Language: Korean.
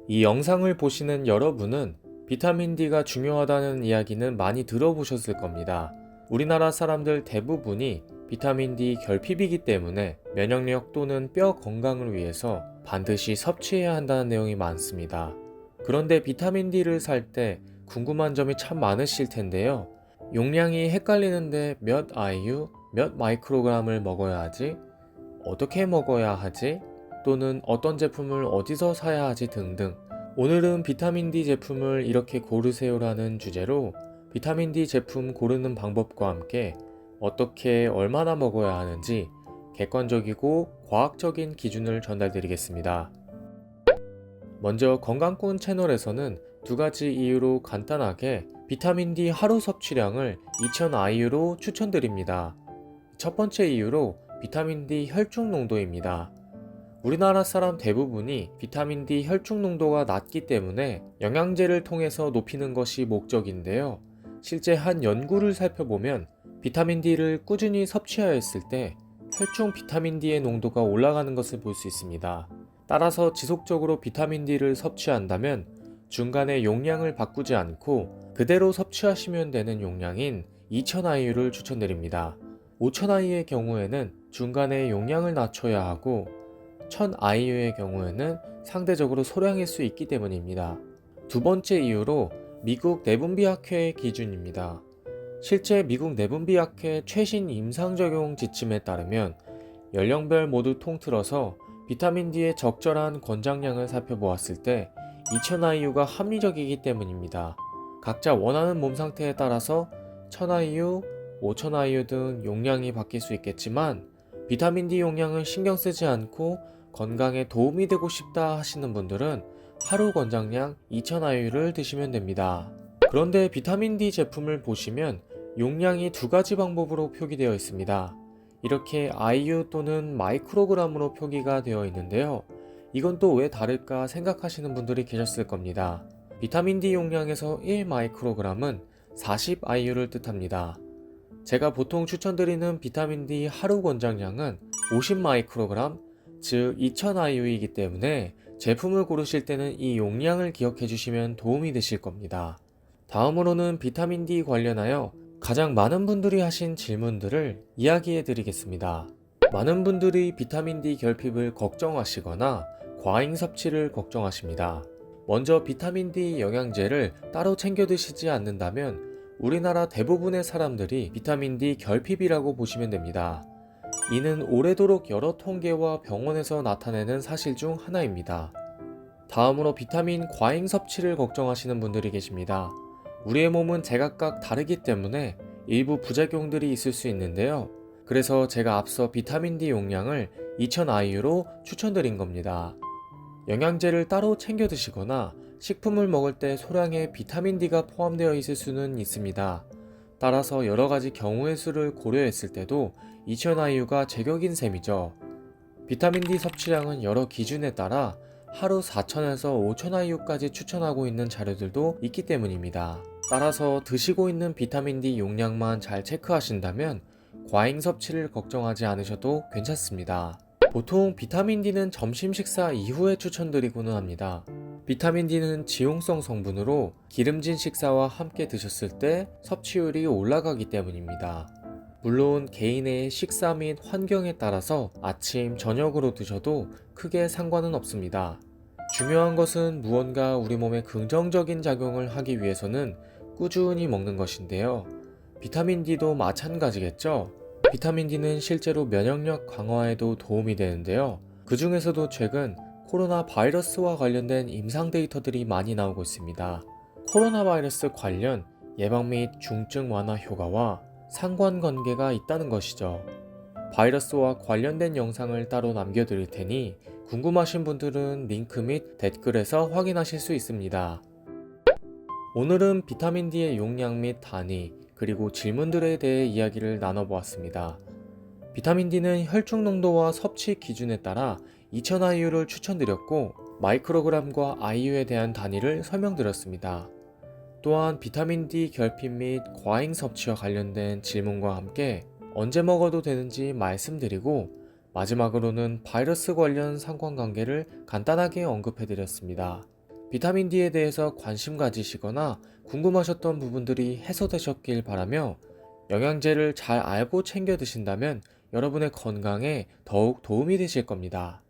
이 영상을 보시는 여러분은 비타민 D가 중요하다는 이야기는 많이 들어보셨을 겁니다. 우리나라 사람들 대부분이 비타민 D 결핍이기 때문에 면역력 또는 뼈 건강을 위해서 반드시 섭취해야 한다는 내용이 많습니다. 그런데 비타민 D를 살 때 궁금한 점이 참 많으실 텐데요. 용량이 헷갈리는데 몇 IU, 몇 마이크로그램을 먹어야 하지? 어떻게 먹어야 하지? 또는 어떤 제품을 어디서 사야 하지 등등. 오늘은 비타민 D 제품을 이렇게 고르세요라는 주제로 비타민 D 제품 고르는 방법과 함께 어떻게 얼마나 먹어야 하는지 객관적이고 과학적인 기준을 전달드리겠습니다. 먼저 건강꾼 채널에서는 두 가지 이유로 간단하게 비타민 D 하루 섭취량을 2000IU로 추천드립니다. 첫 번째 이유로 비타민 D 혈중 농도입니다. 우리나라 사람 대부분이 비타민 D 혈중 농도가 낮기 때문에 영양제를 통해서 높이는 것이 목적인데요. 실제 한 연구를 살펴보면 비타민 D를 꾸준히 섭취하였을 때 혈중 비타민 D의 농도가 올라가는 것을 볼 수 있습니다. 따라서 지속적으로 비타민 D를 섭취한다면 중간에 용량을 바꾸지 않고 그대로 섭취하시면 되는 용량인 2000IU를 추천드립니다. 5000IU의 경우에는 중간에 용량을 낮춰야 하고 1000IU의 경우에는 상대적으로 소량일 수 있기 때문입니다. 두 번째 이유로 미국 내분비학회의 기준입니다. 실제 미국 내분비학회 최신 임상적용 지침에 따르면 연령별 모두 통틀어서 비타민 D의 적절한 권장량을 살펴보았을 때 2000IU가 합리적이기 때문입니다. 각자 원하는 몸 상태에 따라서 1000IU, 5000IU 등 용량이 바뀔 수 있겠지만 비타민 D 용량을 신경 쓰지 않고 건강에 도움이 되고 싶다 하시는 분들은 하루 권장량 2000IU를 드시면 됩니다. 그런데 비타민 D 제품을 보시면 용량이 두 가지 방법으로 표기되어 있습니다. 이렇게 IU 또는 마이크로그램으로 표기가 되어 있는데요. 이건 또 왜 다를까 생각하시는 분들이 계셨을 겁니다. 비타민 D 용량에서 1마이크로그램은 40IU를 뜻합니다. 제가 보통 추천드리는 비타민 D 하루 권장량은 50마이크로그램, 즉 2000IU이기 때문에 제품을 고르실 때는 이 용량을 기억해 주시면 도움이 되실 겁니다. 다음으로는 비타민 D 관련하여 가장 많은 분들이 하신 질문들을 이야기해 드리겠습니다. 많은 분들이 비타민 D 결핍을 걱정하시거나 과잉 섭취를 걱정하십니다. 먼저 비타민 D 영양제를 따로 챙겨 드시지 않는다면 우리나라 대부분의 사람들이 비타민 D 결핍이라고 보시면 됩니다. 이는 오래도록 여러 통계와 병원에서 나타내는 사실 중 하나입니다. 다음으로 비타민 과잉 섭취를 걱정하시는 분들이 계십니다. 우리의 몸은 제각각 다르기 때문에 일부 부작용들이 있을 수 있는데요. 그래서 제가 앞서 비타민 D 용량을 2000IU로 추천드린 겁니다. 영양제를 따로 챙겨 드시거나 식품을 먹을 때 소량의 비타민 D가 포함되어 있을 수는 있습니다. 따라서 여러가지 경우의 수를 고려했을 때도 2000IU가 제격인 셈이죠. 비타민 D 섭취량은 여러 기준에 따라 하루 4000에서 5000IU까지 추천하고 있는 자료들도 있기 때문입니다. 따라서 드시고 있는 비타민 D 용량만 잘 체크하신다면 과잉 섭취를 걱정하지 않으셔도 괜찮습니다. 보통 비타민 D는 점심 식사 이후에 추천드리고는 합니다. 비타민 D는 지용성 성분으로 기름진 식사와 함께 드셨을 때 섭취율이 올라가기 때문입니다. 물론 개인의 식사 및 환경에 따라서 아침, 저녁으로 드셔도 크게 상관은 없습니다. 중요한 것은 무언가 우리 몸에 긍정적인 작용을 하기 위해서는 꾸준히 먹는 것인데요. 비타민 D도 마찬가지겠죠? 비타민 D는 실제로 면역력 강화에도 도움이 되는데요. 그 중에서도 최근 코로나 바이러스와 관련된 임상 데이터들이 많이 나오고 있습니다. 코로나 바이러스 관련 예방 및 중증 완화 효과와 상관관계가 있다는 것이죠. 바이러스와 관련된 영상을 따로 남겨드릴 테니 궁금하신 분들은 링크 및 댓글에서 확인하실 수 있습니다. 오늘은 비타민 D의 용량 및 단위, 그리고 질문들에 대해 이야기를 나눠보았습니다. 비타민 D는 혈중 농도와 섭취 기준에 따라 2000IU를 추천드렸고 마이크로그램과 IU에 대한 단위를 설명드렸습니다. 또한 비타민 D 결핍 및 과잉 섭취와 관련된 질문과 함께 언제 먹어도 되는지 말씀드리고 마지막으로는 바이러스 관련 상관관계를 간단하게 언급해드렸습니다. 비타민 D에 대해서 관심 가지시거나 궁금하셨던 부분들이 해소되셨길 바라며 영양제를 잘 알고 챙겨 드신다면 여러분의 건강에 더욱 도움이 되실 겁니다.